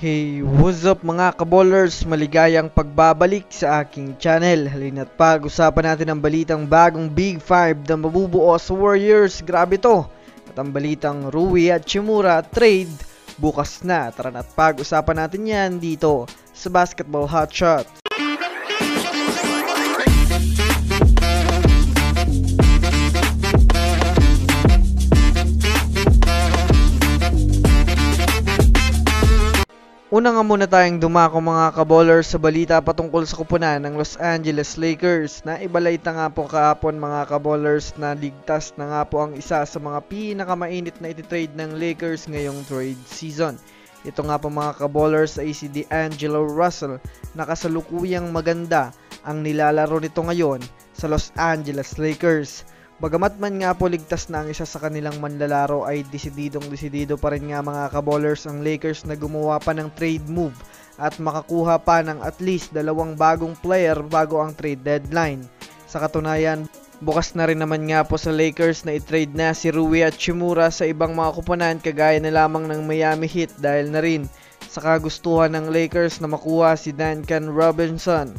Hey, what's up mga kaballers? Maligayang pagbabalik sa aking channel. Halina't pag-usapan natin ang balitang bagong Big 5 na mabubuo sa Warriors. Grabe to! At ang balitang Rui Hachimura trade bukas na. Tara na't pag-usapan natin yan dito sa Basketball Hotshot. Una nga muna tayong dumako mga kaballers sa balita patungkol sa kupunan ng Los Angeles Lakers na ibalita nga po kahapon mga kaballers na ligtas na nga po ang isa sa mga pinakamainit na ititrade ng Lakers ngayong trade season. Ito nga po mga kaballers ay si D'Angelo Russell na kasalukuyang maganda ang nilalaro nito ngayon sa Los Angeles Lakers. Bagamat man nga po ligtas na ang isa sa kanilang manlalaro ay desididong-desidido pa rin nga mga kaballers ang Lakers na gumawa pa ng trade move at makakuha pa ng at least dalawang bagong player bago ang trade deadline. Sa katunayan, bukas na rin naman nga po sa Lakers na i-trade na si Rui Hachimura sa ibang mga kupunan kagaya na lamang ng Miami Heat dahil na rin sa kagustuhan ng Lakers na makuha si Duncan Robinson.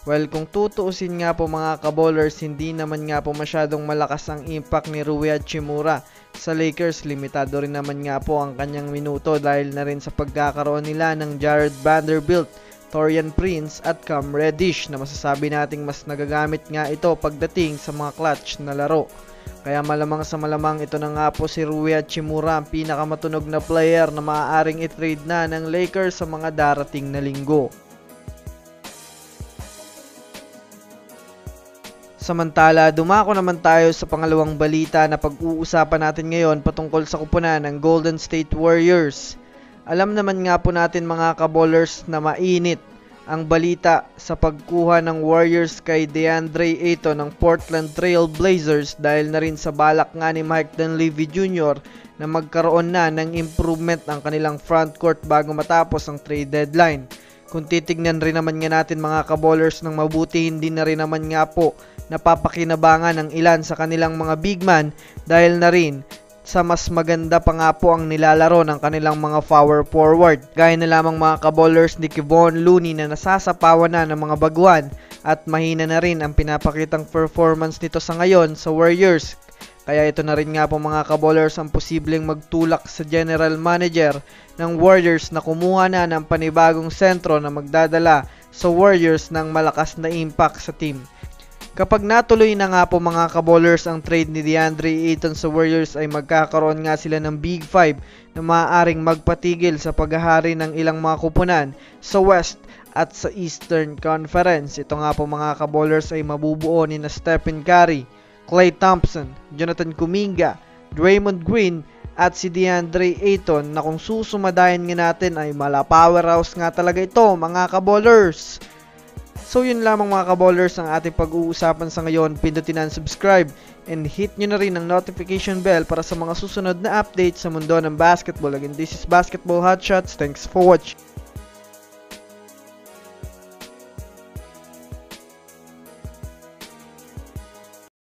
Well, kung tutuusin nga po mga kaballers, hindi naman nga po masyadong malakas ang impact ni Rui Hachimura sa Lakers. Limitado rin naman nga po ang kanyang minuto dahil na rin sa pagkakaroon nila ng Jared Vanderbilt, Taurean Prince at Cam Reddish na masasabi nating mas nagagamit nga ito pagdating sa mga clutch na laro. Kaya malamang sa malamang ito na nga po si Rui Hachimura ang pinakamatunog na player na maaaring i-trade na ng Lakers sa mga darating na linggo. Samantala, dumako naman tayo sa pangalawang balita na pag-uusapan natin ngayon patungkol sa kupunan ng Golden State Warriors. Alam naman nga po natin mga kaballers na mainit ang balita sa pagkuha ng Warriors kay DeAndre Ayton ng Portland Trail Blazers dahil na rin sa balak nga ni Mike Dunleavy Jr. na magkaroon na ng improvement ang kanilang frontcourt bago matapos ang trade deadline. Kung titignan rin naman nga natin mga kaballers ng mabuti, hindi na rin naman nga po napapakinabangan ng ilan sa kanilang mga big man dahil na rin sa mas maganda pa nga po ang nilalaro ng kanilang mga power forward. Gaya na lamang mga kaballers ni Kevon Looney na nasasapawan na ng mga baguhan at mahina na rin ang pinapakitang performance nito sa ngayon sa Warriors. Kaya ito na rin nga po mga kaballers ang posibleng magtulak sa general manager ng Warriors na kumuha na ng panibagong sentro na magdadala sa Warriors ng malakas na impact sa team. Kapag natuloy na nga po mga kaballers ang trade ni DeAndre Ayton sa Warriors ay magkakaroon nga sila ng Big 5 na maaaring magpatigil sa paghahari ng ilang mga kupunan sa West at sa Eastern Conference. Ito nga po mga kaballers ay mabubuo ni na Stephen Curry, Klay Thompson, Jonathan Kuminga, Draymond Green at si DeAndre Ayton na kung susumadayan nga natin ay mala powerhouse nga talaga ito mga kaballers. So yun lamang mga kaballers ang ating pag-uusapan sa ngayon. Pindutin ang subscribe and hit nyo na rin ang notification bell para sa mga susunod na updates sa mundo ng basketball. Again, this is Basketball Hotshots. Thanks for watching.